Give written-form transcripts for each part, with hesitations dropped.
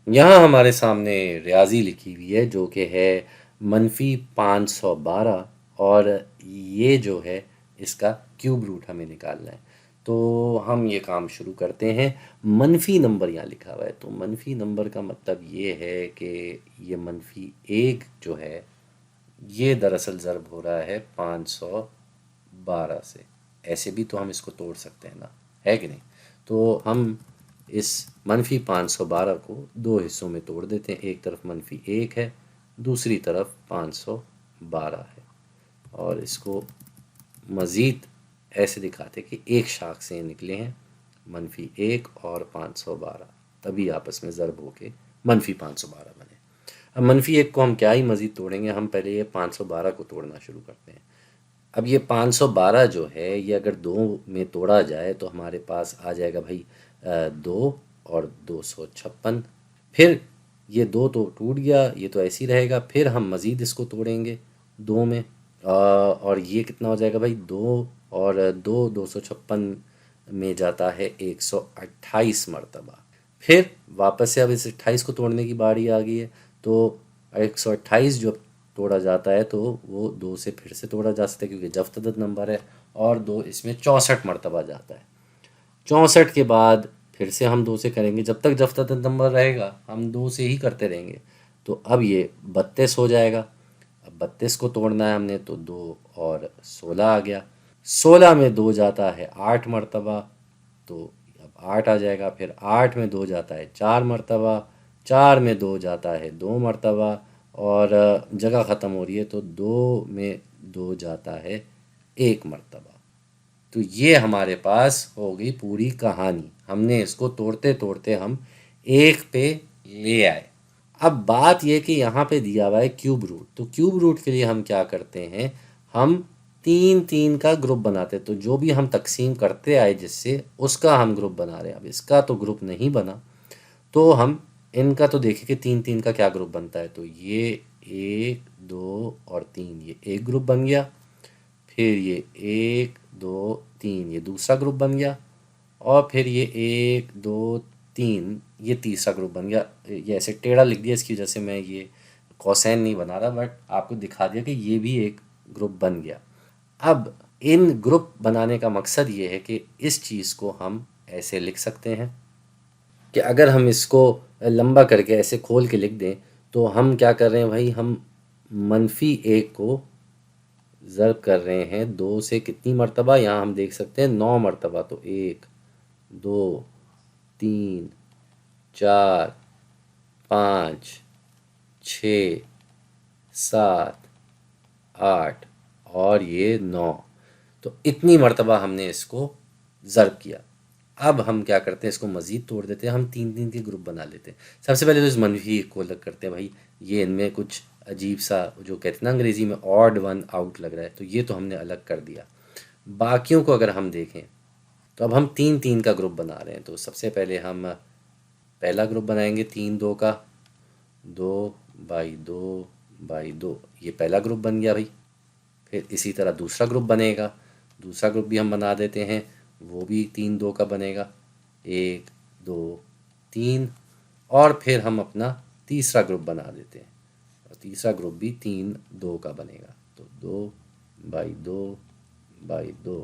یہاں ہمارے سامنے ریاضی لکھی ہوئی ہے جو کہ ہے -512، اور یہ جو ہے اس کا کیوب روٹ ہمیں نکالنا ہے۔ تو ہم یہ کام شروع کرتے ہیں۔ منفی نمبر یہاں لکھا ہوا ہے، تو منفی نمبر کا مطلب یہ ہے کہ یہ -1 جو ہے یہ دراصل ضرب ہو رہا ہے 512 سے۔ ایسے بھی تو ہم اس کو توڑ سکتے ہیں نا، ہے کہ نہیں؟ تو ہم اس -512 کو دو حصوں میں توڑ دیتے ہیں، ایک طرف -1 ہے، دوسری طرف 512 ہے، اور اس کو مزید ایسے دکھاتے کہ ایک شاخ سے نکلے ہیں -1 اور 512، تبھی آپس میں ضرب ہو کے -512 بنے۔ اب -1 کو ہم کیا ہی مزید توڑیں گے، ہم پہلے یہ 512 کو توڑنا شروع کرتے ہیں۔ اب یہ 512 جو ہے یہ اگر دو میں توڑا جائے تو ہمارے پاس آ جائے گا بھائی 2 اور 256۔ پھر یہ 2 تو ٹوٹ گیا، یہ تو ایسے ہی رہے گا، پھر ہم مزید اس کو توڑیں گے 2 میں، اور یہ کتنا ہو جائے گا بھائی 2 اور 2، 256 میں جاتا ہے 128 مرتبہ۔ پھر واپس سے اب اس 28 کو توڑنے کی باری آ گئی ہے، تو 128 جو توڑا جاتا ہے تو وہ 2 سے پھر سے توڑا جا سکتا ہے کیونکہ جفت عدد نمبر ہے، اور 2 اس میں 64 مرتبہ جاتا ہے۔ 64 کے بعد پھر سے ہم 2 سے کریں گے، جب تک جفت عدد نمبر رہے گا ہم 2 سے ہی کرتے رہیں گے۔ تو اب یہ 32 ہو جائے گا۔ اب 32 کو توڑنا ہے ہم نے، تو 2 اور 16 آ گیا۔ 16 میں 2 جاتا ہے 8 مرتبہ، تو اب 8 آ جائے گا۔ پھر 8 میں 2 جاتا ہے 4 مرتبہ، 4 میں 2 جاتا ہے 2 مرتبہ، اور جگہ ختم ہو رہی ہے تو 2 میں 2 جاتا ہے 1 مرتبہ۔ تو یہ ہمارے پاس ہو گئی پوری کہانی، ہم نے اس کو توڑتے توڑتے ہم 1 پہ لے آئے۔ اب بات یہ کہ یہاں پہ دیا ہوا ہے کیوب روٹ، تو کیوب روٹ کے لیے ہم کیا کرتے ہیں، ہم 3 کا گروپ بناتے، تو جو بھی ہم تقسیم کرتے آئے جس سے اس کا ہم گروپ بنا رہے ہیں۔ اب اس کا تو گروپ نہیں بنا، تو ہم ان کا تو دیکھیں کہ 3 کا کیا گروپ بنتا ہے، تو یہ 1 2 اور 3 یہ ایک گروپ بن گیا، پھر یہ 1 2 3 یہ دوسرا گروپ بن گیا، اور پھر یہ 1 2 3 یہ تیسرا گروپ بن گیا۔ یہ ایسے ٹیڑھا لکھ دیا اس کی وجہ سے میں یہ کوسین نہیں بنا رہا، بٹ آپ کو دکھا دیا کہ یہ بھی ایک گروپ بن گیا۔ اب ان گروپ بنانے کا مقصد یہ ہے کہ اس چیز کو ہم ایسے لکھ سکتے ہیں کہ اگر ہم اس کو لمبا کر کے ایسے کھول کے لکھ دیں تو ہم کیا کر رہے ہیں بھائی، ہم -1 کو ضرب کر رہے ہیں 2 سے کتنی مرتبہ، یہاں ہم دیکھ سکتے ہیں 9 مرتبہ، تو 1 2 3 4 5 6 7 8 اور یہ 9، تو اتنی مرتبہ ہم نے اس کو ضرب کیا۔ اب ہم کیا کرتے ہیں، اس کو مزید توڑ دیتے ہیں، ہم 3 کے گروپ بنا لیتے ہیں۔ سب سے پہلے تو اس -1 کو الگ کرتے ہیں، بھائی یہ ان میں کچھ عجیب سا جو کہتے ہیں نا انگریزی میں آڈ ون آؤٹ لگ رہا ہے، تو یہ تو ہم نے الگ کر دیا۔ باقیوں کو اگر ہم دیکھیں تو اب ہم 3 کا گروپ بنا رہے ہیں، تو سب سے پہلے ہم پہلا گروپ بنائیں گے 3 2 کا، 2 بائی 2 بائی 2، یہ پہلا گروپ بن گیا بھائی۔ پھر اسی طرح دوسرا گروپ بنے گا، دوسرا گروپ بھی ہم بنا دیتے ہیں، وہ بھی 3 2 کا بنے گا، 1 2 3، اور پھر ہم اپنا تیسرا گروپ بنا دیتے ہیں، اور تیسرا گروپ بھی 3 2 کا بنے گا، تو 2 بائی 2 بائی 2۔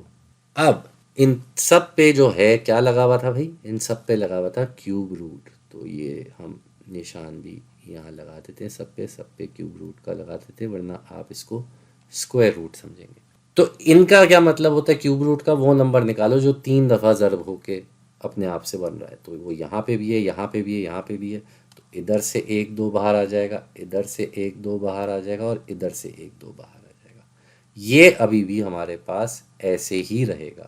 اب ان سب پہ جو ہے کیا لگا ہوا تھا بھائی، ان سب پہ لگا ہوا تھا کیوب روٹ، تو یہ ہم نشان بھی یہاں لگا دیتے ہیں، سب پہ کیوب روٹ کا لگا دیتے ہیں، ورنہ آپ اس کو اسکوائر روٹ سمجھیں گے۔ تو ان کا کیا مطلب ہوتا ہے، کیوب روٹ کا وہ نمبر نکالو جو 3 دفعہ ضرب ہو کے اپنے آپ سے بن رہا ہے، تو وہ یہاں پہ بھی ہے، یہاں پہ بھی ہے، یہاں پہ بھی ہے، تو ادھر سے 1 2 باہر آ جائے گا، ادھر سے 1 2 باہر آ جائے گا، اور ادھر سے 1 2 باہر آ جائے گا۔ یہ ابھی بھی ہمارے پاس ایسے ہی رہے گا،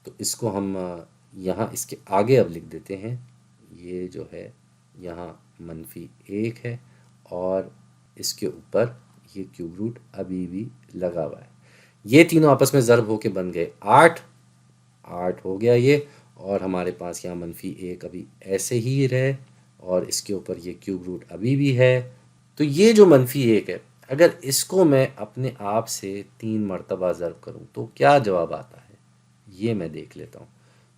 تو اس کو ہم یہاں اس کے آگے اب لکھ دیتے ہیں، یہ جو ہے یہاں -1 ہے، اور اس کے اوپر یہ کیوب روٹ ابھی بھی لگا ہوا ہے۔ یہ تینوں آپس میں ضرب ہو کے بن گئے 8 ہو گیا یہ، اور ہمارے پاس یہاں -1 ابھی ایسے ہی رہے، اور اس کے اوپر یہ کیوب روٹ ابھی بھی ہے۔ تو یہ جو -1 ہے، اگر اس کو میں اپنے آپ سے 3 مرتبہ ضرب کروں تو کیا جواب آتا ہے، یہ میں دیکھ لیتا ہوں۔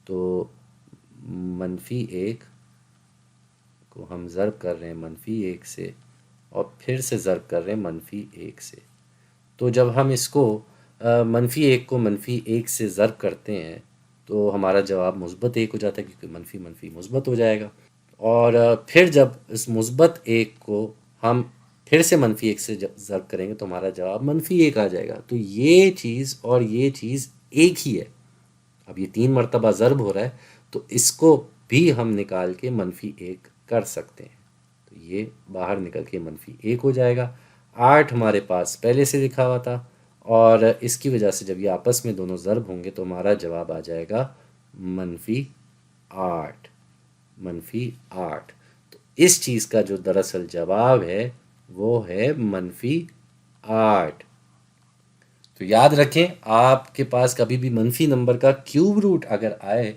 تو -1 کو ہم ضرب کر رہے ہیں -1 سے اور پھر سے ضرب کر رہے ہیں -1 سے، تو جب ہم اس کو -1 کو -1 سے ضرب کرتے ہیں تو ہمارا جواب -1 ہو جاتا ہے، کیونکہ منفی منفی مثبت ہو جائے گا۔ اور پھر جب اس -1 کو ہم پھر سے -1 سے ضرب کریں گے تو ہمارا جواب -1 آ جائے گا۔ تو یہ چیز اور یہ چیز ایک ہی ہے۔ اب یہ 3 مرتبہ ضرب ہو رہا ہے تو اس کو بھی ہم نکال کے -1 کر سکتے ہیں، تو یہ باہر نکل کے -1 ہو جائے گا۔ 8 ہمارے پاس پہلے سے لکھا ہوا تھا، اور اس کی وجہ سے جب یہ آپس میں دونوں ضرب ہوں گے تو ہمارا جواب آ جائے گا -8 -8۔ تو اس چیز کا جو دراصل جواب ہے وہ ہے -8۔ تو یاد رکھیں، آپ کے پاس کبھی بھی منفی نمبر کا کیوب روٹ اگر آئے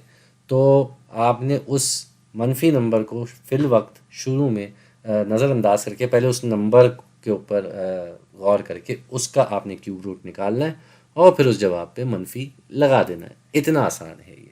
تو آپ نے اس منفی نمبر کو فی الوقت شروع میں نظر انداز کر کے پہلے اس نمبر کے اوپر غور کر کے اس کا آپ نے کیوب روٹ نکالنا ہے اور پھر اس جواب پہ منفی لگا دینا ہے۔ اتنا آسان ہے یہ۔